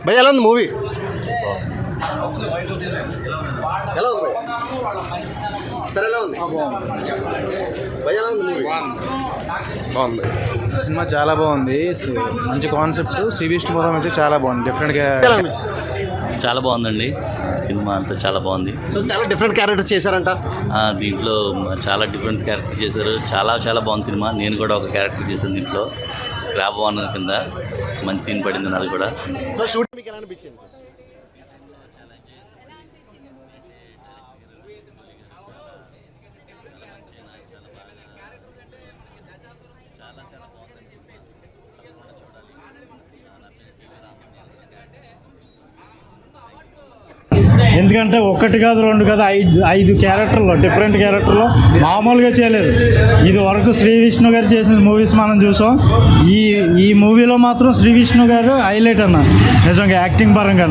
భయ ఎలా ఉంది మూవీ? ఎలా ఉంది సరే ఎలా ఉంది భయ ఎలా ఉంది మూవీ? బాగుంది సినిమా, చాలా బాగుంది. మంచి కాన్సెప్ట్. శ్రీ విష్ణుపురం అయితే చాలా బాగుంది. డిఫరెంట్గా చాలా బాగుందండి సినిమా అంతా చాలా బాగుంది. సో చాలా డిఫరెంట్ క్యారెక్టర్ చేశారంట దీంట్లో, చాలా డిఫరెంట్ క్యారెక్టర్ చేశారు. చాలా బాగుంది సినిమా. నేను కూడా ఒక క్యారెక్టర్ చేశాను దీంట్లో, స్క్రాప్ వన్ కింద. మంచి సీన్ పడింది నాది కూడా. షూట్ మీకు ఎలా అనిపించింది? ఎందుకంటే ఒకటి కాదు రెండు కాదు ఐదు క్యారెక్టర్లో, డిఫరెంట్ క్యారెక్టర్లో మామూలుగా చేయలేదు. ఇది వరకు శ్రీ విష్ణు గారు చేసిన మూవీస్ మనం చూసాం. ఈ మూవీలో మాత్రం శ్రీ విష్ణు గారు హైలైట్ అన్న, నిజంగా యాక్టింగ్ పరంగా.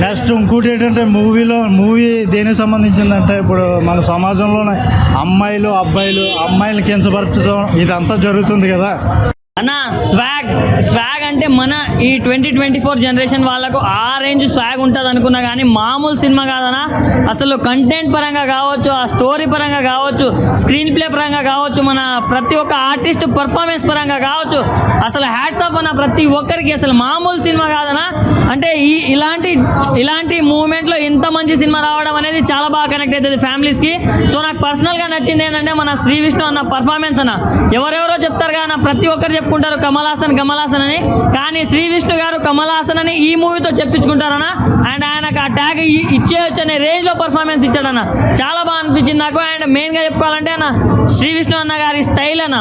నెక్స్ట్ ఇంకోటి ఏంటంటే మూవీ దేనికి సంబంధించిందంటే, ఇప్పుడు మన సమాజంలోనే అమ్మాయిలు అబ్బాయిలు కించపరచడం ఇదంతా జరుగుతుంది కదా అన్న. స్వాగ్ అంటే మన ఈ 2024 జనరేషన్ వాళ్ళకు ఆ రేంజ్ స్వాగ్ ఉంటుంది అనుకున్నా కానీ మామూలు సినిమా కాదన్నా. అసలు కంటెంట్ పరంగా కావచ్చు, ఆ స్టోరీ పరంగా కావచ్చు, స్క్రీన్ ప్లే పరంగా కావచ్చు, మన ప్రతి ఒక్క ఆర్టిస్ట్ పర్ఫార్మెన్స్ పరంగా కావచ్చు, అసలు హ్యాట్స్ ఆఫ్ అన్న ప్రతి ఒక్కరికి. అసలు మామూలు సినిమా కాదన్నా. అంటే ఇలాంటి మూమెంట్లో ఇంత మంచి సినిమా రావడం అనేది చాలా బాగా కనెక్ట్ అవుతుంది ఫ్యామిలీస్కి. సో నాకు పర్సనల్గా నచ్చింది ఏంటంటే మన శ్రీ విష్ణు అన్న పర్ఫార్మెన్స్ అన్న. ఎవరెవరో చెప్తారు కానీ ప్రతి ఒక్కరు చెప్పుకుంటారు కమల్ హాసన్ అని, కానీ శ్రీ విష్ణు గారు కమల్ హాసన్ అని ఈ మూవీతో చెప్పించుకుంటారన్న. అండ్ ఆయనకు ఆ ట్యాగ్ ఇచ్చేయచ్చు అనే రేంజ్లో పర్ఫార్మెన్స్ ఇచ్చాడన్న. చాలా బాగా అనిపించింది నాకు. అండ్ మెయిన్గా చెప్పుకోవాలంటే అన్న శ్రీ విష్ణు అన్న గారి స్టైల్ అన్న,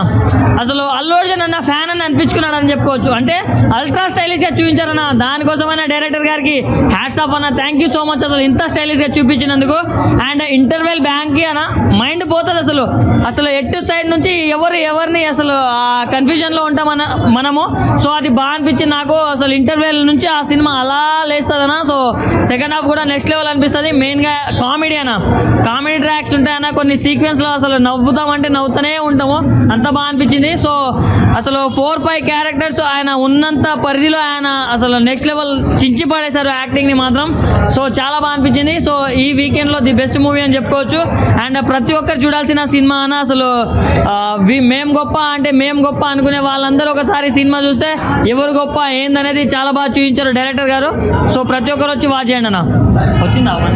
అసలు అల్లు అర్జున్ అన్న ఫ్యాన్ అని అనిపించుకున్నాడు అని చెప్పుకోవచ్చు. అంటే అల్ట్రా స్టైలిష్గా చూపించారన్న. దానికోసమైనా డైరెక్టర్ గారికి హ్యాట్స్ ఆఫ్ అన్న. థ్యాంక్ యూ సో మచ్ అసలు ఇంత స్టైలిష్గా చూపించినందుకు. అండ్ ఇంటర్వెల్ బ్యాంక్కి అన్న మైండ్ పోతుంది అసలు ఎటు సైడ్ నుంచి ఎవరిని అసలు కన్ఫ్యూజన్లో ఉంటాం మనము. సో అది బాగా అనిపించింది నాకు. అసలు ఇంటర్వెల్ నుంచి ఆ సినిమా అలా లేస్తుందన్న. సో సెకండ్ హాఫ్ కూడా నెక్స్ట్ లెవెల్ అనిపిస్తుంది. మెయిన్గా కామెడీ ట్రాక్స్ ఉంటాయన్న. కొన్ని సీక్వెన్స్లో అసలు నవ్వుతామంటే నవ్వుతూనే ఉంటాము, అంత బాగా అనిపించింది. సో అసలు 4-5 క్యారెక్టర్స్ ఆయన ఉన్నంత పరిధిలో ఆయన అసలు నెక్స్ట్ లెవెల్ చించి పడేశారు యాక్టింగ్ని మాత్రం. సో చాలా బాగా అనిపించింది. సో ఈ వీకెండ్లో ది బెస్ట్ మూవీ అని చెప్పుకోవచ్చు. అండ్ ప్రతి ఒక్కరు చూడాల్సిన సినిమా అన్న. అసలు మేము గొప్ప అనుకునే వాళ్ళందరూ ఒకసారి సినిమా చూస్తే ఎవరు గొప్ప ఏందనేది చాలా బాగా చూపించారు డైరెక్టర్ గారు. సో ప్రతి ఒక్కరు వచ్చి వాచ్ చేయండి అన్న. వచ్చిందా అన్నా?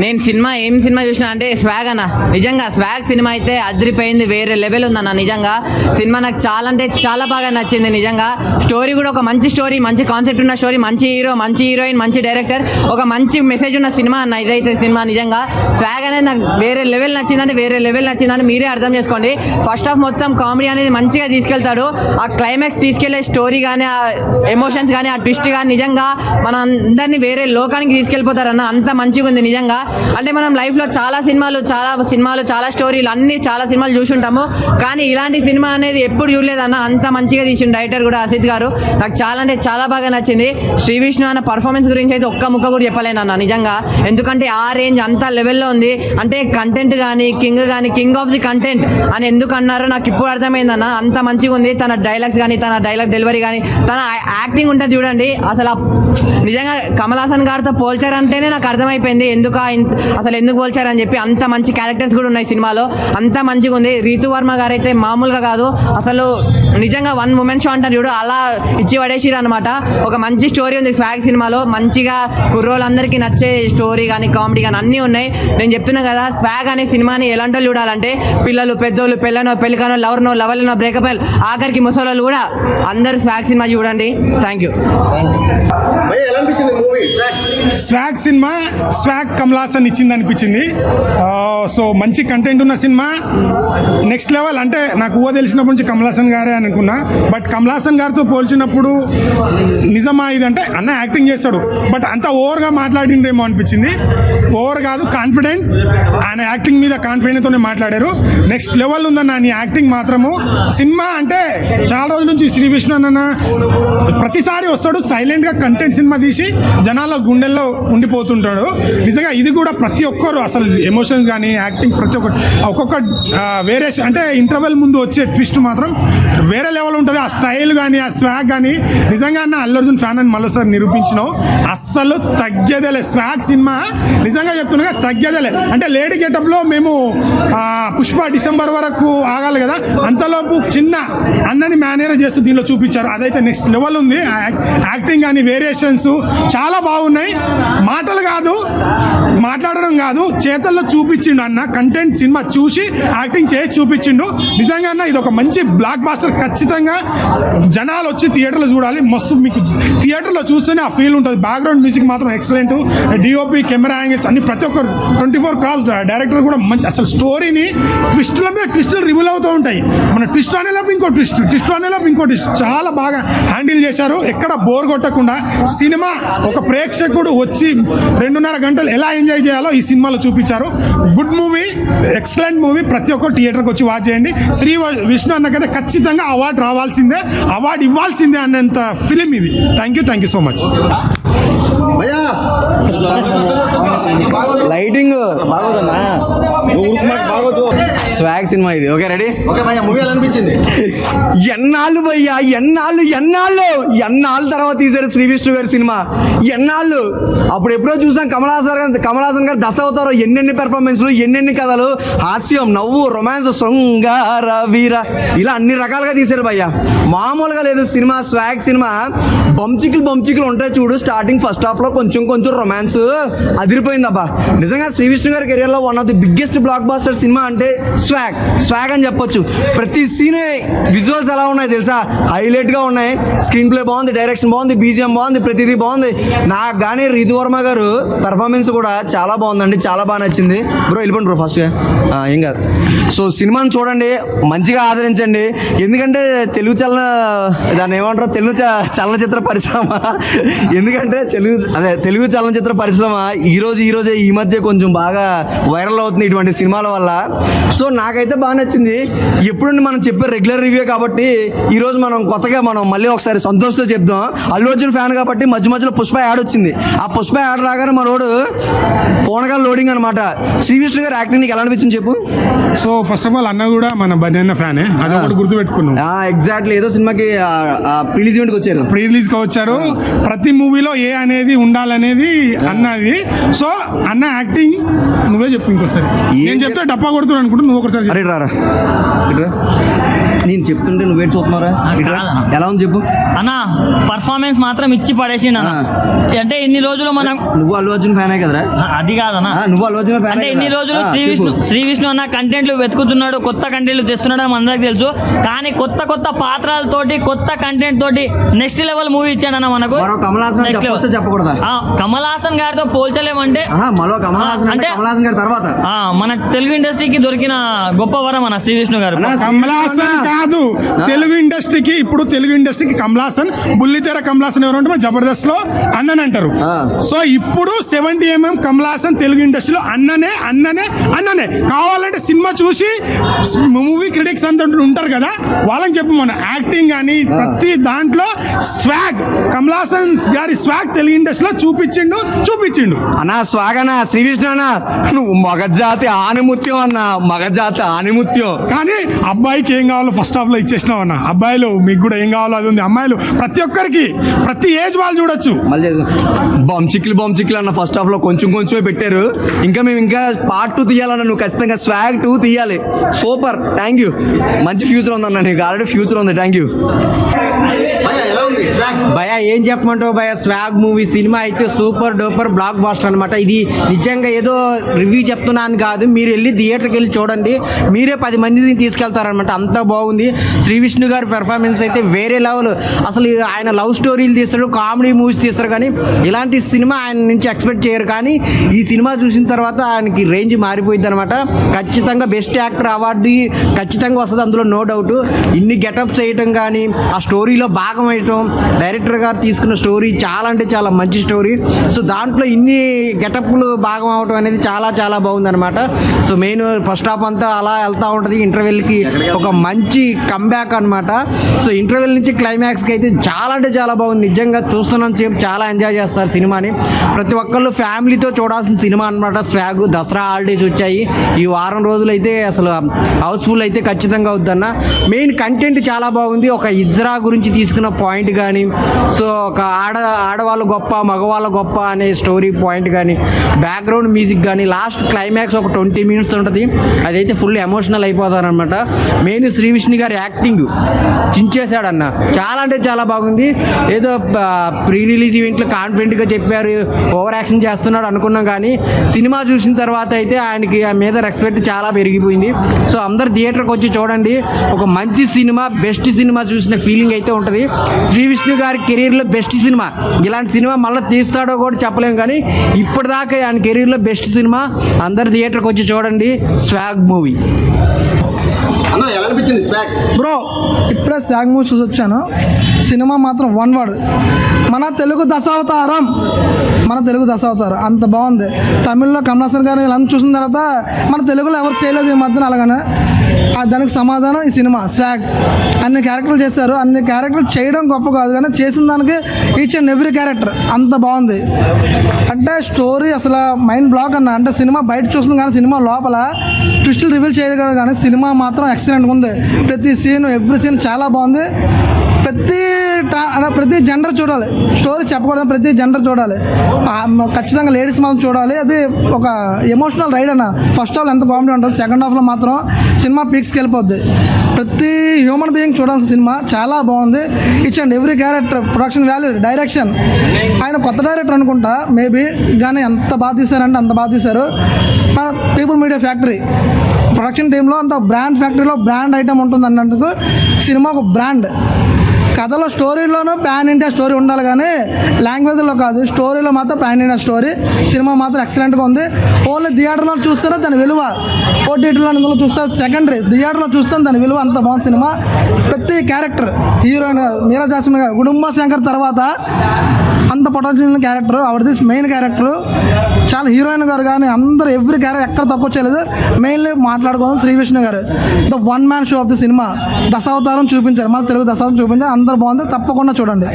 నేను ఏం సినిమా చూసినా అంటే స్వాగ్ అన్న. నిజంగా స్వాగ్ సినిమా అయితే అదిరిపోయింది, వేరే లెవెల్ ఉందన్న. నిజంగా సినిమా నాకు చాలా అంటే చాలా బాగా నచ్చింది. నిజంగా స్టోరీ కూడా ఒక మంచి స్టోరీ, మంచి కాన్సెప్ట్ ఉన్న స్టోరీ, మంచి హీరో, మంచి హీరోయిన్, మంచి డైరెక్టర్, ఒక మంచి మెసేజ్ ఉన్న సినిమా అన్న ఇదైతే సినిమా. నిజంగా స్వాగ్ అనేది నాకు వేరే లెవెల్ నచ్చిందంటే మీరే అర్థం చేసుకోండి. ఫస్ట్ హాఫ్ మొత్తం కామెడీ అనేది మంచిగా తీసుకెళ్తాడు. ఆ క్లైమాక్స్ తీసుకెళ్లే స్టోరీ కానీ, ఆ ఎమోషన్స్ కానీ, ఆ ట్విస్ట్ కానీ నిజంగా మన అందరినీ వేరే లోకానికి తీసుకెళ్ళిపోతారన్న. అంత మంచిగా ఉంది నిజంగా. అంటే మనం లైఫ్లో చాలా సినిమాలు చాలా స్టోరీలు చాలా సినిమాలు చూసుంటాము, కానీ ఇలాంటి సినిమా అనేది ఎప్పుడు చూడలేదన్న. అంత మంచిగా తీసిండు డైరెక్టర్ కూడా అసిత్ గారు. నాకు చాలా అంటే చాలా బాగా నచ్చింది. శ్రీ విష్ణు అన్న పర్ఫార్మెన్స్ గురించి అయితే ఒక్క ముక్క కూడా చెప్పలేనన్న నిజంగా. ఎందుకంటే ఆ రేంజ్ అంత లెవెల్లో ఉంది. అంటే కంటెంట్ కానీ కింగ్ ఆఫ్ ది కంటెంట్ అని ఎందుకు అన్నారో నాకు ఇప్పుడు అర్థమైందన్న. అంత మంచిగా ఉంది. తన డైలాగ్స్ కానీ, తన డైలాగ్ డెలివరీ కానీ, తన యాక్టింగ్ ఉంటుంది చూడండి. అసలు నిజంగా కమల్ హాసన్ గారితో పోల్చారంటేనే నాకు అర్థమైపోయింది ఎందుకు పోల్చారని చెప్పి. అంత మంచి క్యారెక్టర్స్ కూడా ఉన్నాయి సినిమాలో, అంత మంచిగా ఉంది. రీతు వర్మ గారు అయితే మామూలుగా కాదు అసలు. నిజంగా 1 woman షో అంటారు చూడు, అలా ఇచ్చి పడేసిరు అనమాట. ఒక మంచి స్టోరీ ఉంది స్వాగ్ సినిమాలో. మంచిగా కుర్రోళ్ళందరికీ నచ్చే స్టోరీ కానీ, కామెడీ కానీ అన్నీ ఉన్నాయి. నేను చెప్తున్నా కదా, స్వాగ్ అనే సినిమాని ఎలాంటి వాళ్ళు చూడాలంటే పిల్లలు, పెద్దోళ్ళు, పెళ్ళికనో, లవర్నో, లవల్నో, బ్రేకప్ ఆఖరికి ముసలోళ్ళు కూడా అందరూ స్వాగ్ సినిమా చూడండి. Thank you. Swag cinema Kamal Haasan ఇచ్చింది అనిపించింది. సో మంచి కంటెంట్ ఉన్న సినిమా, నెక్స్ట్ లెవెల్. అంటే నాకు తెలిసినప్పటి నుంచి కమల్ హాసన్ గారే అనుకున్నా, బట్ కమల్ హాసన్ గారితో పోల్చినప్పుడు నిజమా ఇదంటే అన్న యాక్టింగ్ చేస్తాడు, బట్ అంత ఓవర్గా మాట్లాడిండ్రేమో అనిపించింది. ఓవర్ కాదు, కాన్ఫిడెంట్. ఆయన యాక్టింగ్ మీద కాన్ఫిడెంట్తోనే మాట్లాడారు. నెక్స్ట్ లెవెల్ ఉందన్న నీ యాక్టింగ్ మాత్రము. సినిమా అంటే చాలా రోజుల నుంచి శ్రీ విష్ణు అన్న ప్రతిసారి వస్తాడు, సైలెంట్గా కంటెంట్ సినిమా తీసి జనాల గుండెల్లో ఉండిపోతుంటాడు. నిజంగా ఇది కూడా ప్రతి ఒక్కరు అసలు ఎమోషన్స్ కానీ యాక్టింగ్ ప్రతి ఒక్కొక్క వేరియేషన్ అంటే ఇంటర్వెల్ ముందు వచ్చే ట్విస్ట్ మాత్రం వేరే లెవెల్ ఉంటుంది. ఆ స్టైల్ కానీ ఆ స్వాగ్ కానీ నిజంగా అల్లు అర్జున్ ఫ్యాన్ అని మరోసారి నిరూపించినావు. అస్సలు తగ్గేదేలే స్వాగ్ సినిమా, నిజంగా చెప్తున్నా తగ్గేదేలే. అంటే లేడీ గెటప్లో మేము పుష్ప డిసెంబర్ వరకు ఆగాలి కదా, అంతలోపు చిన్న అన్నని మేనేజ్ చేస్తూ దీనిలో చూపించారు. అదైతే నెక్స్ట్ లెవెల్ ఉంది. యాక్టింగ్ కానీ వేరియేషన్స్ చాలా బాగున్నాయి. మాటలు కాదు, మాట్లాడడం కాదు, చేతల్లో చూపించిండు అన్న. కంటెంట్ సినిమా చూసి యాక్టింగ్ చేసి చూపించిండు. నిజంగా అన్న ఇది ఒక మంచి బ్లాక్ బాస్టర్. ఖచ్చితంగా జనాలు వచ్చి థియేటర్లో చూడాలి. మస్తు మీకు థియేటర్లో చూస్తేనే ఆ ఫీల్ ఉంటుంది. బ్యాక్గ్రౌండ్ మ్యూజిక్ మాత్రం ఎక్సలెంట్, డిఓపి కెమెరా యాంగిల్స్ అన్ని ప్రతి ఒక్కరు 24 క్రాఫ్ట్స్ డైరెక్టర్ కూడా మంచి. అసలు స్టోరీని ట్విస్టుల మీద ట్విస్టులు రివీల్ అవుతూ ఉంటాయి. మన ట్విస్ట్ అనేలోపు ఇంకో ట్విస్ట్, ట్విస్ట్ అనేలోపు ఇంకో ట్విస్ట్ చాలా బాగా హ్యాండిల్ చేశారు. ఎక్కడ బోర్ కొట్టకుండా సినిమా ఒక ప్రేక్షకుడు వచ్చి 2.5 గంటలు ఎలా ఎంజాయ్ చేయాలో ఈ సినిమాలో చూపించారు. Good movie, excellent movie. ప్రతి ఒక్కరు థియేటర్కి వచ్చి వాచ్ చేయండి. శ్రీ విష్ణు అన్నకైతే ఖచ్చితంగా అవార్డు రావాల్సిందే, అవార్డు ఇవ్వాల్సిందే అన్నంత ఫిలిం ఇది. Thank you so much. భయ్యా లైటింగ్ బాగోదన్నా, స్వాగ్ సినిమా ఇది. Okay ready? ఓకే భయ్యా, మూవీ ఎలా అనిపించింది? ఎన్నాళ్ళు భయ్యా, ఎన్నాళ్ళు తర్వాత తీశారు శ్రీ విష్ణు గారి సినిమా. ఎన్నాళ్ళు అప్పుడు ఎప్పుడో చూసాం కమల్ హాసన్ గారు దశ అవుతారు. ఎన్నెన్ని పెర్ఫార్మెన్స్లు, ఎన్నెన్ని కథలు, హాస్యం, నవ్వు, రొమాన్స్, శృంగార వీర, ఇలా అన్ని రకాలుగా తీశారు భయ్యా. మామూలుగా లేదు సినిమా. స్వాగ్ సినిమా బంచికులు ఉంటాయి చూడు. స్టార్టింగ్ ఫస్ట్ హాఫ్ లో కొంచెం రొమాన్స్ అదిరిపోయింది అబ్బా. నిజంగా శ్రీ విష్ణు గారి కెరియర్లో one of the biggest blockbuster cinema అంటే స్వాగ్ అని చెప్పొచ్చు. ప్రతి సీన్ విజువల్స్ ఎలా ఉన్నాయి తెలుసా, హైలైట్ గా ఉన్నాయి. స్క్రీన్ ప్లే బాగుంది, డైరెక్షన్ బాగుంది, బీజిఎం బాగుంది, ప్రతిదీ బాగుంది. నాకు కానీ రితువర్మ గారు పెర్ఫార్మెన్స్ కూడా చాలా బాగుందండి, చాలా బాగా నచ్చింది. బ్రో వెళ్ళిపోండి బ్రో ఫస్ట్గా, ఏం కాదు. సో సినిమాని చూడండి, మంచిగా ఆదరించండి. ఎందుకంటే తెలుగు దాన్ని ఏమంటారు, తెలుగు చలనచిత్ర పరిశ్రమ, ఎందుకంటే తెలుగు చలనచిత్ర పరిశ్రమ ఈ మధ్య కొంచెం బాగా వైరల్ అవుతుంది ఇటువంటి సినిమాల వల్ల. సో నాకైతే బాగా నచ్చింది. ఎప్పుడు మనం చెప్పే రెగ్యులర్ రివ్యూ కాబట్టి ఈరోజు మనం కొత్తగా మళ్ళీ ఒకసారి సంతోషంతో చెప్దాం. అల్లు అర్జున్ ఫ్యాన్ కాబట్టి మధ్యలో పుష్ప యాడ్ వచ్చింది. ఆ పుష్ప యాడ్ రాగానే మనోడు పోనగా లోడింగ్ అనమాట. శ్రీ విష్ణు గారు యాక్టింగ్ నీకు ఎలా అనిపించింది చెప్పు? సో ఫస్ట్ ఆఫ్ ఆల్ అన్న కూడా మన బన్నీ ఫ్యానే, అది ఒకటి గుర్తుపెట్టుకున్నాం. ఎగ్జాక్ట్లీ, ఏదో సినిమాకి ప్రీ రిలీజ్ కి వచ్చారు. ప్రతి మూవీలో ఏ అనేది ఉండాలనేది అన్నది. సో అన్న యాక్టింగ్ నువ్వే చెప్పు ఇంకోసారి. నేను చెప్తే డప్పా కొడుతున్నాను అనుకుంటా, నువ్వు ఒకసారి అరే రారా నేను చెప్తుంటే నువ్వేం చూస్తున్నారా? ఎలా ఉంది చెప్పు అన్న. పర్ఫార్మెన్స్ మాత్రం ఇచ్చి పడేసిండు అన్న. అంటే ఇన్ని రోజులు మనం, నువ్వు అల్లు అర్జున్ ఫ్యానే కదరా? అది కాదన్న, నువ్వు అల్లు అర్జున్ ఫ్యాన్ అంటే ఇన్ని రోజులు శ్రీ విష్ణు అన్న కంటెంట్లు వెతుకుతున్నాడు, కొత్త కంటెంట్లు తెస్తున్నాడు అని మనందరికి తెలుసు. కానీ కొత్త పాత్రలతోటి, కొత్త కంటెంట్ తోటి నెక్స్ట్ లెవెల్ మూవీ ఇచ్చాడు అన్న మనకు. కమల్ హాసన్ చెప్పకూడదా? కమల్ హాసన్ గారితో పోల్చలేమంటే కమల్ హాసన్ గారి తర్వాత మన తెలుగు ఇండస్ట్రీకి దొరికిన గొప్ప వరం అన్న శ్రీ విష్ణు గారు. కమల్ హాసన్ కాదు, తెలుగు ఇండస్ట్రీకి కమల్ హాసన్, బుల్లితెర కమల్ హాసన్ ఎవరు అంటే మన జబర్దస్త్ లో అన్నని అంటారు. సో ఇప్పుడు 70mm కమల్ హాసన్ తెలుగు ఇండస్ట్రీలో అన్ననే. కావాలంటే సినిమా చూసి మూవీ క్రిటిక్స్ అంతా ఉంటారు కదా, వాళ్ళని చెప్పు. మన యాక్టింగ్ కానీ ప్రతి దాంట్లో స్వాగ్, కమల్ హాసన్ గారి స్వాగ్ తెలుగు ఇండస్ట్రీలో చూపించిండు అన్న. స్వాగ్ అన్న, శ్రీ విష్ణు అన్న, నువ్వు మగజాతి ఆనిముత్యం అన్న, మగజాతి ఆనిముత్యం. కానీ అబ్బాయికి ఏం కావాలో ఫస్ట్ హాఫ్ లో ఇచ్చేసినావు అన్న. అబ్బాయిలు మీకు కూడా ఏం కావాలో అది ఉంది. అమ్మాయిలు ప్రతి ఒక్కరికి, ప్రతి ఏజ్ వాళ్ళు చూడొచ్చు. మళ్ళీ బొమ్చిక్లు అన్న ఫస్ట్ హాఫ్ లో కొంచెమే పెట్టారు. ఇంకా పార్ట్ 2 తీయాలన్న. నువ్వు ఖచ్చితంగా స్వాగ్ 2 తీయాలి. Super, thank you. మంచి ఫ్యూచర్ ఉందన్న, నీకు ఆల్రెడీ ఫ్యూచర్ ఉంది. థ్యాంక్ యూ భయ. ఏం చెప్పమంటావు భయ? స్వాగ్ మూవీ సినిమా అయితే సూపర్ డూపర్ బ్లాక్ బాస్టర్ అనమాట. ఇది నిజంగా ఏదో రివ్యూ చెప్తున్నాను కాదు, మీరు వెళ్ళి థియేటర్కి వెళ్ళి చూడండి, మీరే 10 మందిని తీసుకెళ్తారనమాట. అంతా బాగుంది. శ్రీ విష్ణు గారి పెర్ఫార్మెన్స్ అయితే వేరే లెవెల్. అసలు ఆయన లవ్ స్టోరీలు తీస్తారు, కామెడీ మూవీస్ తీస్తారు, కానీ ఇలాంటి సినిమా ఆయన నుంచి ఎక్స్పెక్ట్ చేయరు. కానీ ఈ సినిమా చూసిన తర్వాత ఆయనకి రేంజ్ మారిపోయింది అనమాట. ఖచ్చితంగా బెస్ట్ యాక్టర్ అవార్డు ఖచ్చితంగా వస్తుంది, అందులో నో డౌట్. ఇన్ని గెటప్స్ వేయటం కానీ, ఆ స్టోరీలో భాగం వేయటం, డైరెక్టర్ గారు తీసుకున్న స్టోరీ చాలా అంటే చాలా మంచి స్టోరీ. సో దాంట్లో ఇన్ని గెటప్లు భాగం అవడం అనేది చాలా చాలా బాగుందన్నమాట. సో మెయిన్ ఫస్ట్ హాఫ్ అంతా అలా వెళ్తూ ఉంటుంది, ఇంటర్వెల్కి ఒక మంచి కంబ్యాక్ అనమాట. సో ఇంటర్వెల్ నుంచి క్లైమాక్స్కి అయితే చాలా అంటే చాలా బాగుంది. నిజంగా చూస్తున్నంత సేపు చాలా ఎంజాయ్ చేస్తారు సినిమాని. ప్రతి ఒక్కళ్ళు ఫ్యామిలీతో చూడాల్సిన సినిమా అనమాట. స్వాగ్ దసరా హాలిడేస్ వచ్చాయి, ఈ వారం రోజులు అయితే అసలు హౌస్ఫుల్ అయితే ఖచ్చితంగా అవుద్దన్న. మెయిన్ కంటెంట్ చాలా బాగుంది. ఒక ఇజ్రా గురించి తీసుకున్న పాయింట్ కానీ, సో ఒక ఆడవాళ్ళు గొప్ప మగవాళ్ళ గొప్ప అనే స్టోరీ పాయింట్ కానీ, బ్యాక్గ్రౌండ్ మ్యూజిక్ కానీ, లాస్ట్ క్లైమాక్స్ ఒక 20 minutes ఉంటుంది, అదైతే ఫుల్ ఎమోషనల్ అయిపోతారనమాట. మెయిన్ శ్రీ విష్ణు గారి యాక్టింగ్ చించేశాడన్న, చాలా అంటే చాలా బాగుంది. ఏదో ప్రీ రిలీజ్ ఈవెంట్లో కాన్ఫిడెంట్గా చెప్పారు, ఓవర్ యాక్షన్ చేస్తున్నాడు అనుకున్నాం, కానీ సినిమా చూసిన తర్వాత అయితే ఆయనకి ఆ మీద రెస్పెక్ట్ చాలా పెరిగిపోయింది. సో అందరు థియేటర్కి వచ్చి చూడండి, ఒక మంచి సినిమా, బెస్ట్ సినిమా చూసిన ఫీలింగ్ అయితే ఉంటుంది. శ్రీ విష్ణు గారి కెరీర్లో బెస్ట్ సినిమా. ఇలాంటి సినిమా మళ్ళీ తీస్తాడో కూడా చెప్పలేము, కానీ ఇప్పటిదాకా ఆయన కెరీర్లో బెస్ట్ సినిమా. అందరు థియేటర్కి వచ్చి చూడండి స్వాగ్ మూవీ. అన్న ఎలా అనిపించింది స్వాగ్? బ్రో ఇప్పుడే స్వాగ్ మూవీ చూసి వచ్చాను. సినిమా మాత్రం వన్ వర్డ్, మన తెలుగు దశావతారం. అంత బాగుంది. తమిళ్లో కమలాసన్ గారు ఇలా చూసిన తర్వాత మన తెలుగులో ఎవరు చేయలేదు ఈ మధ్యన, అలాగనే దానికి సమాధానం ఈ సినిమా స్వాగ్. అన్ని క్యారెక్టర్లు చేశారు, అన్ని క్యారెక్టర్లు చేయడం గొప్ప కాదు, కానీ చేసిన దానికి ఈచ్ అండ్ ఎవ్రీ క్యారెక్టర్ అంత బాగుంది. అంటే స్టోరీ అసలు మైండ్ బ్లాక్ అన్న. అంటే సినిమా బయట చూస్తుంది కానీ సినిమా లోపల ట్విస్టులు రివీల్ చేయగలరు, కానీ సినిమా మాత్రం ఎక్సలెంట్గా ఉంది. ప్రతి సీన్ ఎవ్రీ సీన్ చాలా బాగుంది. ప్రతి జెండర్ చూడాలి, స్టోరీ చెప్పకూడదు, ప్రతి జెండర్ చూడాలి, ఖచ్చితంగా లేడీస్ మాత్రం చూడాలి. అది ఒక ఎమోషనల్ రైడ్ అన్న. ఫస్ట్ హాఫ్ ఎంత కామెడీ ఉంటుంది, సెకండ్ హాఫ్లో మాత్రం సినిమా పీక్స్కి వెళ్ళిపోద్ది. ప్రతి హ్యూమన్ బీయింగ్ చూడాల్సిన సినిమా, చాలా బాగుంది. Each and every character, production value, direction, ఆయన కొత్త డైరెక్టర్ అనుకుంటా మేబీ, కానీ ఎంత బాగా తీశారంటే అంత బాగా తీశారు. మన పీపుల్ మీడియా ఫ్యాక్టరీ ప్రొడక్షన్ టీంలో అంత బ్రాండ్ ఫ్యాక్టరీలో బ్రాండ్ ఐటమ్ ఉంటుంది అన్నందుకు సినిమా ఒక బ్రాండ్. కథలో స్టోరీలోనూ పాన్ ఇండియా స్టోరీ ఉండాలి, కానీ లాంగ్వేజ్లో కాదు, స్టోరీలో మాత్రం పాన్ ఇండియా స్టోరీ. సినిమా మాత్రం ఎక్సలెంట్గా ఉంది. ఓన్లీ థియేటర్లో చూస్తేనే దాని విలువ, ఓటీటీలో చూస్తే సెకండరీ, థియేటర్లో చూస్తే దాని విలువ. అంత బాగుంది సినిమా. ప్రతి క్యారెక్టర్, హీరోయిన్ మీరా జాస్మిన్ గారు, గుడుంబ శంకర్ తర్వాత అంత పొటెన్షియల్ క్యారెక్టర్ ఆవిడది, మెయిన్ క్యారెక్టర్. చాలా హీరోయిన్ గారు కానీ అందరూ ఎవ్రీ క్యారెక్టర్ ఎక్కడ తక్కువ చేయలేదు. మెయిన్లీ మాట్లాడుకోవడం శ్రీ విష్ణు గారు, the one man show of the cinema. Dasavatharam చూపించారు, మన తెలుగు దశావతారం చూపించారు. అందరు బాగుంది, తప్పకుండా చూడండి.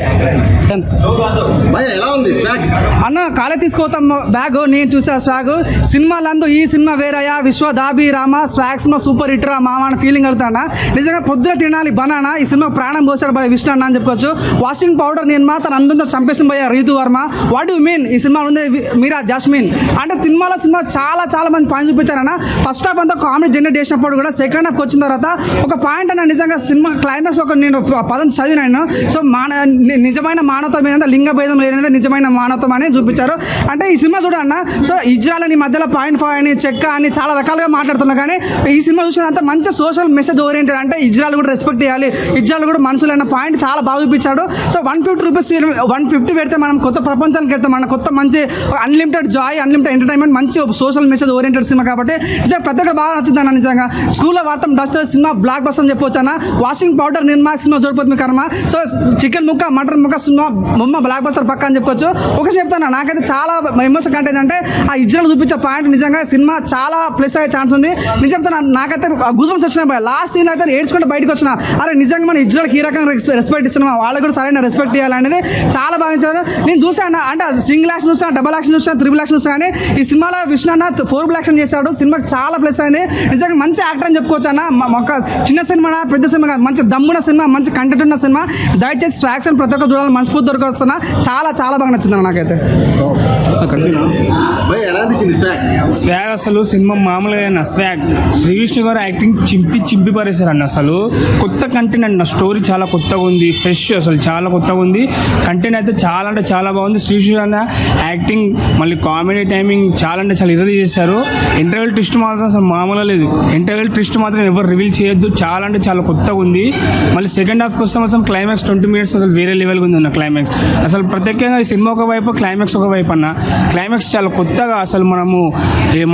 ఎలా ఉంది స్వాగ్ అన్న? కాలే తీసుకోతాం బ్యాగ్. నేను చూసా స్వాగ్ సినిమాలందు ఈ సినిమా వేరయ్యా, విశ్వ Dhabi Rama, swag cinema super hit రా మామ అని ఫీలింగ్ అవుతాడా. నిజంగా పొద్దున తినాలి బనానా. ఈ సినిమా ప్రాణం పోసాడు భయ విష్ణు అన్న అని చెప్పుకోవచ్చు. వాషింగ్ పౌడర్ నేను మాత్రం అందరితో చంపేసిన భయ Ritu Varma. What you mean? ఈ సినిమా ఉంది మీరా జాస్మిన్. అంటే సినిమా చాలా చాలా మంది పాయింట్ చూపించారన్న. ఫస్ట్ హాఫ్ అంతా కామెడీ జనరేట్ చేసినప్పుడు కూడా సెకండ్ హాఫ్కి వచ్చిన తర్వాత ఒక పాయింట్ అన్న, నిజంగా సినిమా క్లైమాక్స్ ఒక నేను పదం చదివినాను. సో నిజమైన మానవత్వం మీద లింగ భేదం లేనిదే నిజమైన మానవత్వం అని చూపించారు. అంటే ఈ సినిమా చూడన్న, సో ఇజ్రాయల్ మధ్యలో పాయింట్ అని చెక్క అని చాలా రకాలుగా మాట్లాడుతున్నా, కానీ ఈ సినిమా చూసినంత మంచి సోషల్ మెసేజ్ ఓరియంటెడ్. అంటే ఇజ్రాయల్ కూడా రెస్పెక్ట్ చేయాలి, ఇజ్రాయల్ కూడా మనుషులు అన్న పాయింట్ చాలా బాగా చూపించాడు. సో 150 రూపీస్ 150 పెడితే మనం కొత్త ప్రపంచానికి వెళ్తాం. మన కొత్త మంచి అన్లిమిటెడ్ జాయ్, అన్లిమిటెడ్ ఎంటర్టైన్మెంట్, మంచి సోషల్ మెసేజ్ ఓరియంటెడ్ సినిమా కాబట్టి నిజంగా ప్రతి ఒక్కరు బాగా నచ్చుతుంది అన్న. నిజంగా స్కూల్లో వాడతాం డస్టర్ సినిమా బ్లాక్ బస్టర్ అని చెప్పొచ్చు అన్న. వాషింగ్ పౌడర్ నిర్మా సినిమా చూడపోతుంది కర్మ. సో చికెన్ ముక్క మటన్ ముక్క సినిమా బొమ్మ బ్లాక్ బస్టర్ పక్క అని చెప్పొచ్చు. ఒకటి చెప్తాను, నాకైతే చాలా ఎమోషన్ కంటెంట్ అంటే ఆ ఇజ్రాయల్ చూపించే పాయింట్ నిజంగా సినిమా చాలా ప్లస్ అయ్యే ఛాన్స్ ఉంది. నేను చెప్తాను, నాకైతే గుజుబంస్ వచ్చిన లాస్ట్ సీన్ అయితే ఏడ్చుకుంటే బయటకు వచ్చిన, అరే నిజంగా మన ఇజ్రాయల్కి ఈ రకంగా రెస్పెక్ట్ ఇస్తున్నాం, వాళ్ళకి కూడా సరైన రెస్పెక్ట్ ఇవ్వాలనేది చాలా బాగా ఇచ్చారు. నేను చూసాను అంటే సింగిల్ యాక్షన్ చూసాను, డబల్ యాక్షన్ చూసాను, త్రిబుల్ యాక్షన్ చూసాను, కానీ ఈ సినిమాలో విష్ణు అన్న 4 యాక్షన్ చేశాడు. సినిమాకి చాలా ప్లస్ అయింది. నిజంగా మంచి యాక్టర్ అని చెప్పుకోవచ్చు అన్న. ఒక చిన్న సినిమా పెద్ద సినిమా మంచి దమ్మున సినిమా, మంచి కంటెంట్ ఉన్న సినిమా. దయచేసి స్వాక్స్ ప్రతి ఒక్క చూడాలి, మనస్ఫూర్తి దొరకొస్తున్నా. చాలా చాలా బాగా నచ్చింది నాకైతే. ఎలా అనిపించింది స్వాగ్? స్వాగ్ అసలు సినిమా మామూలుగా స్వాగ్ శ్రీ విష్ణు గారు యాక్టింగ్ చింపి పారేశారు అన్న. అసలు కొత్త కంటెంట్ అన్న, స్టోరీ చాలా కొత్తగా ఉంది, ఫ్రెష్, అసలు చాలా కొత్తగా ఉంది. కంటెంట్ అయితే చాలా అంటే చాలా బాగుంది. శ్రీవిష్ణు అన్న యాక్టింగ్ మళ్ళీ కామెడీ టైమింగ్ చాలా అంటే చాలా ఇరది చేశారు. ఇంటర్వెల్ ట్విస్ట్ మాత్రం అసలు మామూలుగా లేదు. ఇంటర్వెల్ ట్విస్ట్ మాత్రం ఎవరు రివీల్ చేయొద్దు, చాలా అంటే చాలా కొత్తగా ఉంది. మళ్ళీ సెకండ్ హాఫ్కి వస్తాం అసలు క్లైమాక్స్ 20 minutes అసలు వేరే లెవెల్గా ఉంది అన్న క్లైమాక్స్. అసలు ప్రత్యేకంగా ఈ సినిమా ఒక వైపు, క్లైమాక్స్ ఒక వైపు అన్న. క్లైమాక్స్ చాలా కొత్తగా అసలు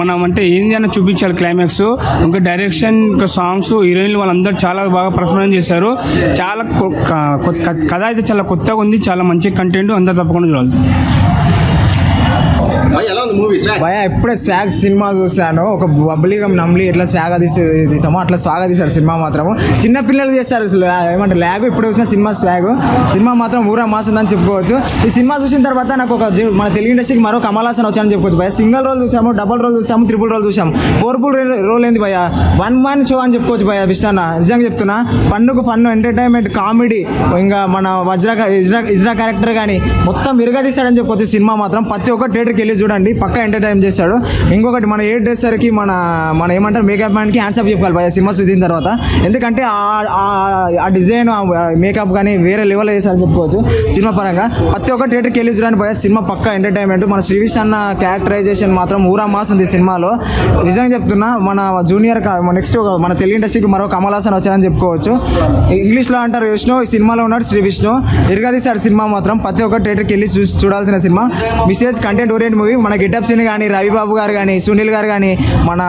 మనం అంటే ఏంది అన్న చూపించాలి క్లైమాక్స్. ఇంకా డైరెక్షన్, ఇంకా సాంగ్స్, హీరోయిన్లు వాళ్ళందరూ చాలా బాగా పర్ఫార్మెన్స్ చేశారు. చాలా కథ అయితే చాలా కొత్తగా ఉంది, చాలా మంచి కంటెంట్, అందరూ తప్పకుండా చూడాలి. ఎలా ఉంది మూవీ? భయ ఇప్పుడే స్వాగ్ సినిమా చూశాను. ఒక బబ్లీగం నమ్లి ఎట్లా తీసామో అట్లా స్వాగ తీశాడు సినిమా మాత్రము. చిన్న పిల్లలు చేస్తారు అసలు ఏమంటే ల్యాగ్. ఇప్పుడు వచ్చిన సినిమా మాత్రం ఊరా మాస్ ఉందని చెప్పుకోవచ్చు. ఈ సినిమా చూసిన తర్వాత నాకు మన తెలుగు ఇండస్ట్రీకి మరో కమల్ హాసన్ వచ్చానని చెప్పుకోవచ్చు భయ. సింగిల్ రోల్ చూసాము, డబుల్ రోల్ చూసాము, ట్రిపుల్ రోల్ చూసాము, 4 రోల్ ఏంది భయ. 1 man షో అని చెప్పుకోవచ్చు భయ. విష్ణన్న నిజంగా చెప్తున్నా, పన్ను ఎంటర్టైన్మెంట్, కామెడీ, ఇంకా మన ఇజ్రా క్యారెక్టర్ కానీ మొత్తం విరగదీస్తాడని చెప్పుకోవచ్చు. సినిమా మాత్రం ప్రతి ఒక్క థియేటర్కి వెళ్ళి చూడండి, పక్కా ఎంటర్టైన్ చేస్తాడు. ఇంకొకటి మన 8 డ్రెస్సర్కి మన ఏమంటారు మేకప్ మ్యాన్కి హ్యాండ్సప్ చెప్పాలి భయ సినిమా చూసిన తర్వాత. ఎందుకంటే ఆ డిజైన్, మేకప్ కానీ వేరే లెవెల్ చేశారని చెప్పుకోవచ్చు సినిమా పరంగా. ప్రతి ఒక్క థియేటర్కి వెళ్ళి చూడండి భయ, సినిమా పక్కా ఎంటర్టైన్మెంట్. మన శ్రీవిష్ణు అన్న క్యారెక్టరైజేషన్ మాత్రం ఊరా మాస్ ఉంది సినిమాలో. నిజంగా చెప్తున్నా, మన జూనియర్ నెక్స్ట్ మన తెలుగు ఇండస్ట్రీకి మరో కమల్ హాసన్ వచ్చారని చెప్పుకోవచ్చు. ఇంగ్లీష్లో అంటారు విష్ణు, ఈ సినిమాలో ఉన్నాడు శ్రీవిష్ణు. ఇరగదీశాడు సినిమా మాత్రం. ప్రతి ఒక్క థియేటర్కి వెళ్ళి చూడాల్సిన cinema. Message content orient movie. మన గెటప్ సీన్ కానీ, రవిబాబు గారు కానీ, సునీల్ గారు కానీ, మన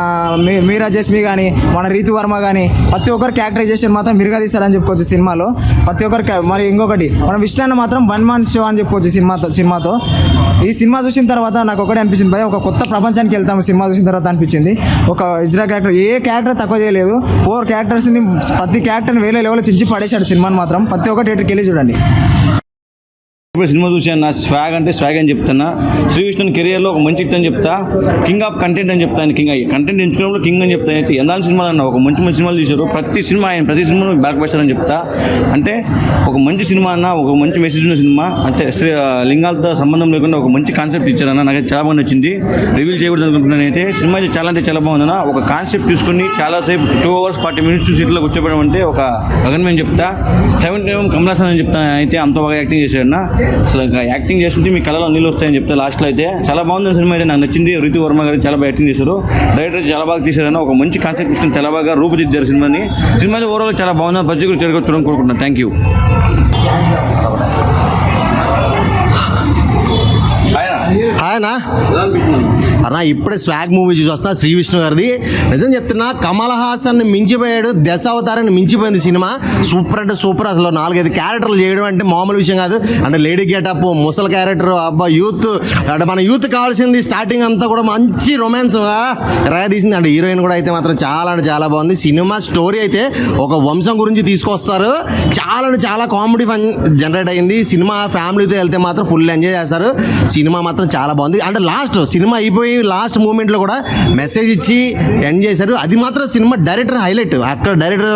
మీరా జస్మి కానీ, మన రీతు వర్మ కానీ, ప్రతి ఒక్కరు క్యారెక్టరైజేషన్ మాత్రం మిరగదీశారని చెప్పుకోవచ్చు సినిమాలో. ప్రతి ఒక్కరు మరి ఇంకొకటి మన విష్ణు అన్న మాత్రం 1 man షో అని చెప్పుకోవచ్చు సినిమాతో. ఈ సినిమా చూసిన తర్వాత నాకు ఒకటే అనిపించింది భయ, ఒక కొత్త ప్రపంచానికి వెళ్తాము సినిమా చూసిన తర్వాత అనిపించింది. ఒక ఇజ్రా క్యారెక్టర్, ఏ క్యారెక్టర్ తక్కువ చేయలేదు. 4 క్యారెక్టర్స్ని, ప్రతి క్యారెక్టర్ని వేరే లెవెల్లో చించి పడేశాడు సినిమాని మాత్రం. ప్రతి ఒక్క థియేటర్కి వెళ్ళి చూడండి. ఇప్పుడు సినిమా చూసాను. నా స్వాగ్ అంటే స్వాగ్ అని చెప్తున్నా. శ్రీవిష్ణు కెరియర్లో ఒక మంచి అని చెప్తా, కింగ్ ఆఫ్ కంటెంట్ అని చెప్తాను. కంటెంట్ ఎంచుకోవడంలో కింగ్ అని చెప్తాను. అయితే ఎందాని సినిమాలు అన్న ఒక మంచి సినిమాలు తీశారు. ప్రతి సినిమాను బ్యాక్ బస్టర్ అని చెప్తా. అంటే ఒక మంచి సినిమా అన్న, ఒక మంచి మెసేజ్ ఉన్న సినిమా. అంటే లింగాలతో సంబంధం లేకుండా ఒక మంచి కాన్సెప్ట్ ఇచ్చారన్న. నాకు చాలా బాగా నచ్చింది. రివీల్ చేయకూడదు అనుకుంటున్నాను. అయితే సినిమా చాలా అంటే చాలా బాగుందన్న. ఒక కాన్సెప్ట్ తీసుకుని చాలాసేపు 2 hours 40 minutes సీట్లో కూర్చోబెట్టడం అంటే ఒక గగన్మేన్ చెప్తా. 7 కమల్ హాసన్ అని చెప్తాను. అయితే అంత బాగా యాక్టింగ్ చేశాడన్న. అసలు యాక్టింగ్ చేస్తుంటే మీ కళలో నీళ్ళు వస్తాయని చెప్తే లాస్ట్లో అయితే చాలా బాగుంది సినిమా. అయితే నాకు నచ్చింది. రీతు వర్మ గారు చాలా బాగా యాక్టింగ్ చేశారు. డైరెక్టర్ చాలా బాగా తీశారన్న. ఒక మంచి కాన్సెప్ట్ ఇష్టం, చాలా బాగా రూపుదిద్దారు సినిమాని. సినిమా ఓవరాల్ చాలా బాగుంది. బడ్జెట్ చూడడం కోరుకుంటున్నాను. Thank you. ఆయన అన్నా ఇప్పుడే స్వాగ్ మూవీ చూసి వస్తా, శ్రీవిష్ణు గారిది. నిజం చెప్తున్నా, కమల్ హాసన్ మించిపోయాడు. దశావతారాన్ని మించిపోయింది సినిమా. సూపర్ అంటే సూపర్. అసలు 4-5 క్యారెక్టర్లు చేయడం అంటే మామూలు విషయం కాదు. అంటే లేడీ గెటప్, ముసలి క్యారెక్టర్, అబ్బా యూత్ అంటే మన యూత్ కావాల్సింది. స్టార్టింగ్ అంతా కూడా మంచి రొమాన్స్ తీసింది. అంటే హీరోయిన్ కూడా అయితే మాత్రం చాలా అంటే చాలా బాగుంది. సినిమా స్టోరీ అయితే ఒక వంశం గురించి తీసుకొస్తారు. చాలా అంటే చాలా కామెడీ ఫన్ జనరేట్ అయింది. సినిమా ఫ్యామిలీతో వెళ్తే మాత్రం ఫుల్ ఎంజాయ్ చేస్తారు. సినిమా మాత్రం చాలా బాగుంది. అంటే లాస్ట్ సినిమా అయిపోయి లాస్ట్ మూమెంట్లో కూడా మెసేజ్ ఇచ్చి ఎండ్ చేశారు. అది మాత్రం సినిమా డైరెక్టర్ హైలైట్. అక్కడ డైరెక్టర్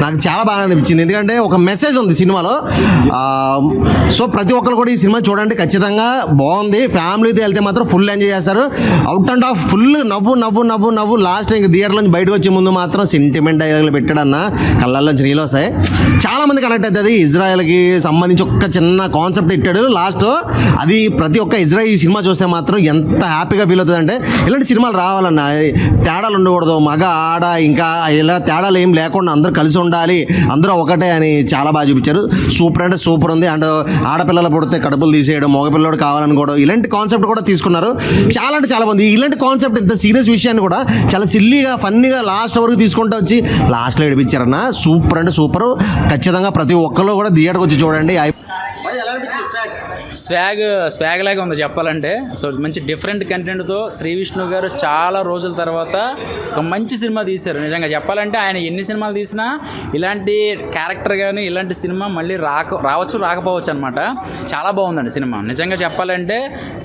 నాకు చాలా బాగా అనిపించింది. ఎందుకంటే ఒక మెసేజ్ ఉంది సినిమాలో. సో ప్రతి ఒక్కరు కూడా ఈ సినిమా చూడండి, ఖచ్చితంగా బాగుంది. ఫ్యామిలీతో వెళ్తే మాత్రం ఫుల్ ఎంజాయ్ చేస్తారు. అవుట్ అండ్ ఆఫ్ ఫుల్ నవ్వు. లాస్ట్ ఇంక థియేటర్లోంచి బయటకు వచ్చే ముందు మాత్రం సెంటిమెంట్ డైలాగులు పెట్టాడన్న, కళ్ళల్లోంచి నీళ్ళు వస్తాయి. చాలా మంది కనెక్ట్ అవుతుంది. ఇజ్రాయెల్కి సంబంధించి ఒక చిన్న కాన్సెప్ట్ ఇట్టాడు లాస్ట్. అది ప్రతి ఒక్క ఇజ్రాయెల్ ఈ సినిమా చూస్తే మాత్రం ఎంత హ్యాపీగా ఫీల్ అవుతుంది అంటే, ఇలాంటి సినిమాలు రావాలన్నా తేడాలు ఉండకూడదు. మగ ఆడ ఇంకా ఇలా తేడాలు ఏం లేకుండా అందరూ కలిసి ఉండాలి, అందరూ ఒకటే అని చాలా బాగా చూపించారు. సూపర్ అంటే సూపర్ ఉంది. అండ్ ఆడపిల్లలు పుడితే కడుపులు తీసేయడం, మగపిల్లడు కావాలనుకోవడం, ఇలాంటి కాన్సెప్ట్ కూడా తీసుకున్నారు. చాలా అంటే చాలా బాగుంది. ఇలాంటి కాన్సెప్ట్ ఇంత సీరియస్ విషయాన్ని కూడా చాలా సిల్లీగా ఫన్నీగా లాస్ట్ వరకు తీసుకుంటూ వచ్చి లాస్ట్లో ఏడిపించారన్న. సూపర్ అంటే సూపర్. ఖచ్చితంగా ప్రతి ఒక్కరు కూడా థియేటర్కి వచ్చి చూడండి. స్వాగ్ లాగా ఉంది చెప్పాలంటే. సో మంచి డిఫరెంట్ కంటెంట్తో శ్రీవిష్ణు గారు చాలా రోజుల తర్వాత ఒక మంచి సినిమా తీశారు. నిజంగా చెప్పాలంటే ఆయన ఎన్ని సినిమాలు తీసినా ఇలాంటి క్యారెక్టర్ కానీ ఇలాంటి సినిమా మళ్ళీ రాకపోవచ్చు అనమాట. చాలా బాగుందండి సినిమా. నిజంగా చెప్పాలంటే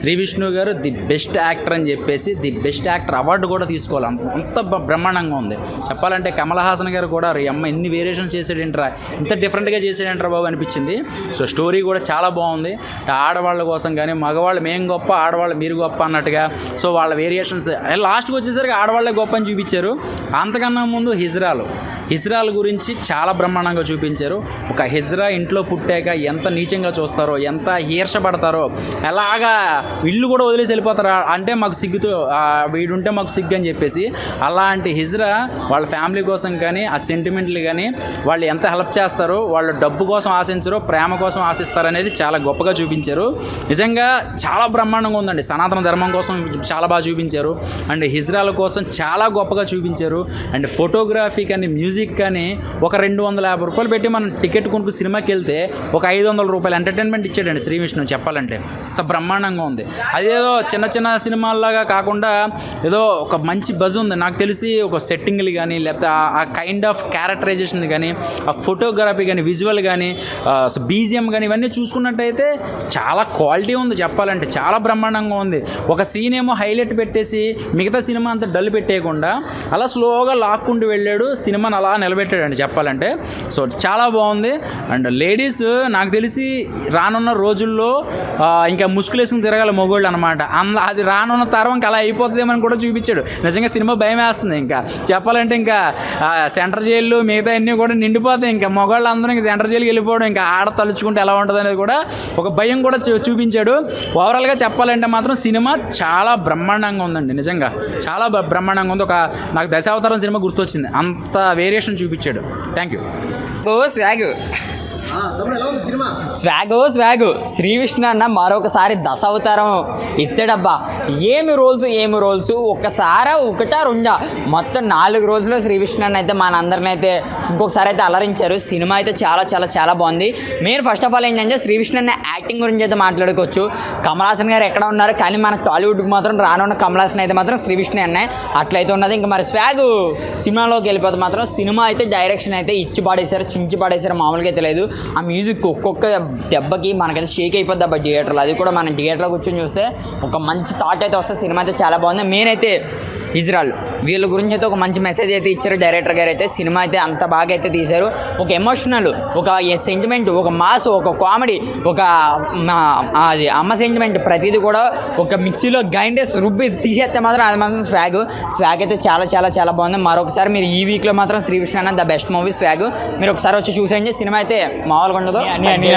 శ్రీవిష్ణు గారు ది బెస్ట్ యాక్టర్ అని చెప్పేసి ది బెస్ట్ యాక్టర్ అవార్డు కూడా తీసుకోవాలి. అంత బ్రహ్మాండంగా ఉంది చెప్పాలంటే. కమల్ హాసన్ గారు కూడా అమ్మ ఎన్ని వేరియేషన్స్ చేసాడేంట్రా, ఇంత డిఫరెంట్గా చేసాడేంట్రా బాబు అనిపించింది. సో స్టోరీ కూడా చాలా బాగుంది. ఆడవాళ్ళ కోసం కానీ మగవాళ్ళు మేము గొప్ప, ఆడవాళ్ళు మీరు గొప్ప అన్నట్టుగా. సో వాళ్ళ వేరియేషన్స్ లాస్ట్కి వచ్చేసరికి ఆడవాళ్ళే గొప్ప అని చూపించారు. అంతకన్నా ముందు హిజ్రాలు హిజ్రాల గురించి చాలా బ్రహ్మాండంగా చూపించారు. ఒక హిజ్రా ఇంట్లో పుట్టాక ఎంత నీచంగా చూస్తారో, ఎంత ఈర్షపడతారో, ఎలాగా ఇల్లు కూడా వదిలేసి వెళ్ళిపోతారా అంటే మాకు సిగ్గుతో వీడుంటే మాకు సిగ్గు అని చెప్పేసి, అలాంటి హిజ్రా వాళ్ళ ఫ్యామిలీ కోసం కానీ ఆ సెంటిమెంట్లు కానీ వాళ్ళు ఎంత హెల్ప్ చేస్తారో, వాళ్ళు డబ్బు కోసం ఆశించరు, ప్రేమ కోసం ఆశిస్తారు అనేది చాలా గొప్పగా చూపించారు. నిజంగా చాలా బ్రహ్మాండంగా ఉందండి. సనాతన ధర్మం కోసం చాలా బాగా చూపించారు అండ్ హిజ్రాల కోసం చాలా గొప్పగా చూపించారు. అండ్ ఫోటోగ్రఫీ కానీ మ్యూజిక్ కానీ ఒక 250 రూపాయలు పెట్టి మనం టికెట్ కొనుక్కు సినిమాకి వెళ్తే ఒక 500 రూపాయలు ఎంటర్టైన్మెంట్ ఇచ్చాడండి శ్రీ విష్ణు చెప్పాలంటే. అంత బ్రహ్మాండంగా ఉంది. అదేదో చిన్న చిన్న సినిమాల్లాగా కాకుండా ఏదో ఒక మంచి బజ్ ఉంది. నాకు తెలిసి ఒక సెట్టింగ్లు కానీ లేకపోతే ఆ కైండ్ ఆఫ్ క్యారెక్టరైజేషన్ కానీ ఆ ఫోటోగ్రఫీ కానీ విజువల్ కానీ బీజిఎం కానీ ఇవన్నీ చూసుకున్నట్టయితే చాలా క్వాలిటీ ఉంది చెప్పాలంటే. చాలా బ్రహ్మాండంగా ఉంది. ఒక సీన్ ఏమో హైలైట్ పెట్టేసి మిగతా సినిమా అంతా డల్ పెట్టేయకుండా అలా స్లోగా లాక్కుంటూ వెళ్ళాడు, సినిమాని అలా నిలబెట్టాడండి చెప్పాలంటే. సో చాలా బాగుంది. అండ్ లేడీస్ నాకు తెలిసి రానున్న రోజుల్లో ఇంకా ముసుగులేసుకుని తిరగాలి మొగోళ్ళు అనమాట. అది రానున్న తరం అలా అయిపోతుందేమని కూడా చూపించాడు. నిజంగా సినిమా భయం వేస్తుంది. ఇంకా చెప్పాలంటే ఇంకా సెంట్రల్ జైలు మిగతా అన్నీ కూడా నిండిపోతాయి. ఇంకా మొగోళ్ళు అందరూ ఇంకా సెంట్రల్ జైలుకి వెళ్ళిపోవడం, ఇంకా ఆడ తలుచుకుంటే ఎలా ఉంటుంది అనేది కూడా ఒక భయం కూడా చూపించాడు. ఓవరాల్గా చెప్పాలంటే మాత్రం సినిమా చాలా బ్రహ్మాండంగా ఉందండి. నిజంగా చాలా బ్రహ్మాండంగా ఉంది. నాకు దశావతారం సినిమా గుర్తొచ్చింది, అంత వేరియేషన్ చూపించాడు. Thank you. Swag Shri Vishnu అన్న మరొకసారి దశావతారం ఎత్తాడబ్బా. ఏమి రోల్స్ ఒక్కసారి ఒకటా రెండా మొత్తం 4 రోజుల్లో శ్రీ విష్ణు అన్న అయితే మనందరిని అయితే ఇంకొకసారి అయితే అలరించారు. సినిమా అయితే చాలా చాలా చాలా బాగుంది. మెయిన్ ఫస్ట్ ఆఫ్ ఆల్ ఏంటంటే శ్రీ విష్ణు అన్న యాక్టింగ్ గురించి అయితే మాట్లాడుకోవచ్చు. కమల్ హాసన్ గారు ఎక్కడ ఉన్నారు కానీ మన టాలీవుడ్కి మాత్రం రానున్న కమల్ హాసన్ అయితే మాత్రం శ్రీ విష్ణు అన్న అట్లయితే ఉన్నది. ఇంకా మరి స్వాగు సినిమాలోకి వెళ్ళిపోతే మాత్రం సినిమా అయితే డైరెక్షన్ అయితే ఇచ్చి పాడేశారు, చించి పాడేశారు, మామూలుగా అయితే లేదు. ఆ మ్యూజిక్ ఒక్కొక్క దెబ్బకి మనకైతే షేక్ అయిపోద్ది అబ్బా థియేటర్లో. అది కూడా మనం థియేటర్లో కూర్చొని చూస్తే ఒక మంచి థాట్ అయితే వస్తే సినిమా అయితే చాలా బాగుంది. మెయిన్ అయితే ఇజ్రాయల్ వీళ్ళ గురించి అయితే ఒక మంచి మెసేజ్ అయితే ఇచ్చారు డైరెక్టర్ గారు అయితే. సినిమా అయితే అంత బాగా అయితే తీశారు. ఒక ఎమోషనల్, ఒక సెంటిమెంట్, ఒక మాస్, ఒక కామెడీ, ఒక అది అమ్మ సెంటిమెంట్ ప్రతిదీ కూడా ఒక మిక్సీలో గ్రైండర్స్ రుబ్బి తీసేస్తే మాత్రం అది మాత్రం స్వాగ్ అయితే చాలా చాలా చాలా బాగుంది. మరొకసారి మీరు ఈ వీక్లో మాత్రం శ్రీ విష్ణు అన్న ద బెస్ట్ మూవీ స్వాగ్ మీరు ఒకసారి వచ్చి చూసేయండి. సినిమా అయితే మామూలుగా ఉండదు.